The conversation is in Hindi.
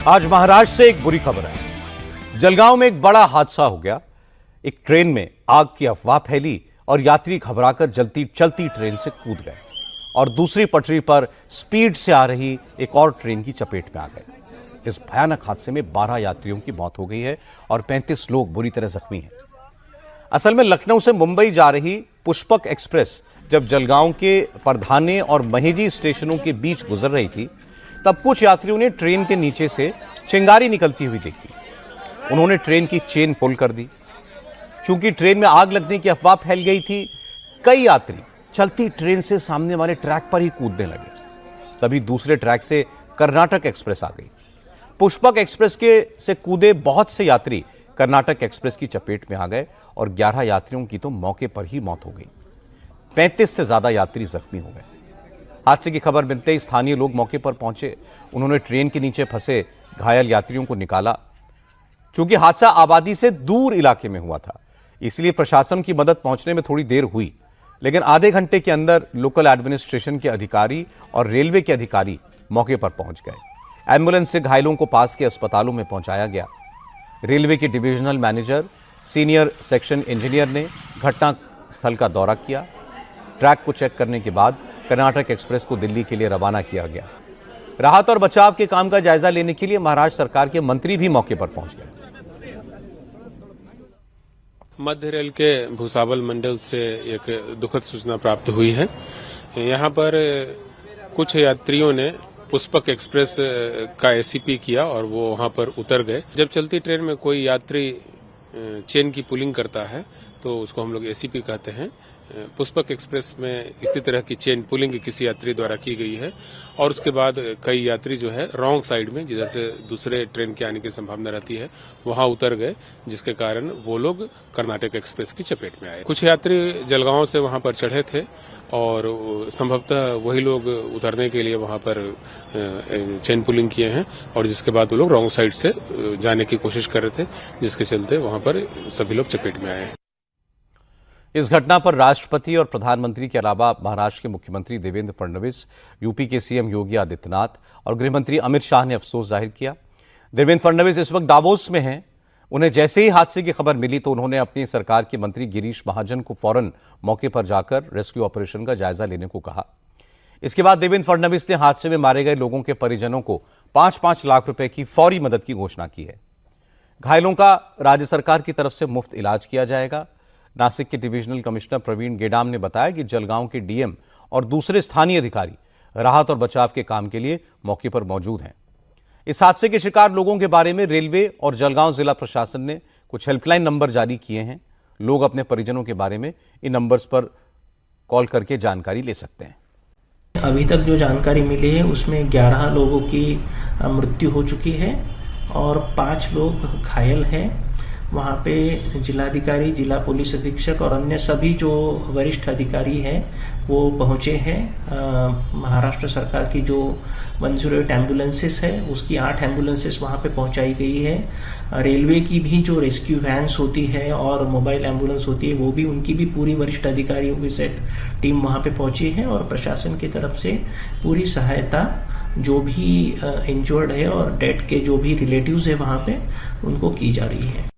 आज महाराष्ट्र से एक बुरी खबर है। जलगांव में एक बड़ा हादसा हो गया। एक ट्रेन में आग की अफवाह फैली और यात्री घबराकर चलती ट्रेन से कूद गए और दूसरी पटरी पर स्पीड से आ रही एक और ट्रेन की चपेट में आ गए। इस भयानक हादसे में 12 यात्रियों की मौत हो गई है और 35 लोग बुरी तरह जख्मी हैं। असल में लखनऊ से मुंबई जा रही पुष्पक एक्सप्रेस जब जलगांव के परधाने और महेजी स्टेशनों के बीच गुजर रही थी, तब कुछ यात्रियों ने ट्रेन के नीचे से चिंगारी निकलती हुई देखी। उन्होंने ट्रेन की चेन पुल कर दी। चूंकि ट्रेन में आग लगने की अफवाह फैल गई थी, कई यात्री चलती ट्रेन से सामने वाले ट्रैक पर ही कूदने लगे। तभी दूसरे ट्रैक से कर्नाटक एक्सप्रेस आ गई। पुष्पक एक्सप्रेस से कूदे बहुत से यात्री कर्नाटक एक्सप्रेस की चपेट में आ गए और 11 यात्रियों की तो मौके पर ही मौत हो गई। 35 से ज्यादा यात्री जख्मी हो गए। हादसे की खबर मिलते ही स्थानीय लोग मौके पर पहुंचे। उन्होंने ट्रेन के नीचे फंसे घायल यात्रियों को निकाला। चूंकि हादसा आबादी से दूर इलाके में हुआ था, इसलिए प्रशासन की मदद पहुंचने में थोड़ी देर हुई, लेकिन आधे घंटे के अंदर लोकल एडमिनिस्ट्रेशन के अधिकारी और रेलवे के अधिकारी मौके पर पहुंच गए। एम्बुलेंस से घायलों को पास के अस्पतालों में पहुंचाया गया। रेलवे के divisional manager, senior section engineer ने घटना स्थल का दौरा किया। ट्रैक को चेक करने के बाद कर्नाटक एक्सप्रेस को दिल्ली के लिए रवाना किया गया। राहत और बचाव के काम का जायजा लेने के लिए महाराष्ट्र सरकार के मंत्री भी मौके पर पहुंच गए। मध्य रेल के भूसावल मंडल से एक दुखद सूचना प्राप्त हुई है। यहां पर कुछ यात्रियों ने पुष्पक एक्सप्रेस का एसीपी किया और वो वहां पर उतर गए। जब चलती ट्रेन में कोई यात्री चेन की पुलिंग करता है तो उसको हम लोग एसीपी कहते हैं। पुष्पक एक्सप्रेस में इसी तरह की चेन पुलिंग किसी यात्री द्वारा की गई है और उसके बाद कई यात्री जो है रॉन्ग साइड में, जिधर से दूसरे ट्रेन के आने की संभावना रहती है, वहां उतर गए, जिसके कारण वो लोग कर्नाटक एक्सप्रेस की चपेट में आए। कुछ यात्री जलगांव से वहां पर चढ़े थे और संभवतः वही लोग उतरने के लिए वहां पर चेन पुलिंग किए हैं और जिसके बाद वो लोग रॉन्ग साइड से जाने की कोशिश कर रहे थे, जिसके चलते वहां पर सभी लोग चपेट में आए। इस घटना पर राष्ट्रपति और प्रधानमंत्री के अलावा महाराष्ट्र के मुख्यमंत्री देवेंद्र फडणवीस, यूपी के सीएम योगी आदित्यनाथ और गृहमंत्री अमित शाह ने अफसोस जाहिर किया। देवेंद्र फडणवीस इस वक्त डावोस में हैं। उन्हें जैसे ही हादसे की खबर मिली तो उन्होंने अपनी सरकार के मंत्री गिरीश महाजन को फौरन मौके पर जाकर रेस्क्यू ऑपरेशन का जायजा लेने को कहा। इसके बाद देवेंद्र फडणवीस ने हादसे में मारे गए लोगों के परिजनों को 5-5 लाख रुपए की फौरी मदद की घोषणा की है। घायलों का राज्य सरकार की तरफ से मुफ्त इलाज किया जाएगा। नासिक के डिविजनल कमिश्नर प्रवीण गेडाम ने बताया कि जलगांव के डीएम और दूसरे स्थानीय अधिकारी राहत और बचाव के काम के लिए मौके पर मौजूद हैं। इस हादसे के शिकार लोगों के बारे में रेलवे और जलगांव जिला प्रशासन ने कुछ हेल्पलाइन नंबर जारी किए हैं। लोग अपने परिजनों के बारे में इन नंबर्स पर कॉल करके जानकारी ले सकते हैं। अभी तक जो जानकारी मिली है उसमें 11 लोगों की मृत्यु हो चुकी है और 5 लोग घायल हैं। वहाँ पे जिलाधिकारी, जिला पुलिस अधीक्षक और अन्य सभी जो वरिष्ठ अधिकारी हैं वो पहुँचे हैं। महाराष्ट्र सरकार की जो 108 एम्बुलेंसेस है उसकी 8 एम्बुलेंसेस वहाँ पे पहुँचाई गई है। रेलवे की भी जो रेस्क्यू वैन्स होती है और मोबाइल एम्बुलेंस होती है वो भी, उनकी भी पूरी वरिष्ठ अधिकारियों की सेट टीम वहाँ पे पहुँची है और प्रशासन की तरफ से पूरी सहायता जो भी इंजर्ड है और डेड के जो भी रिलेटिव्स है वहाँ पे उनको की जा रही है।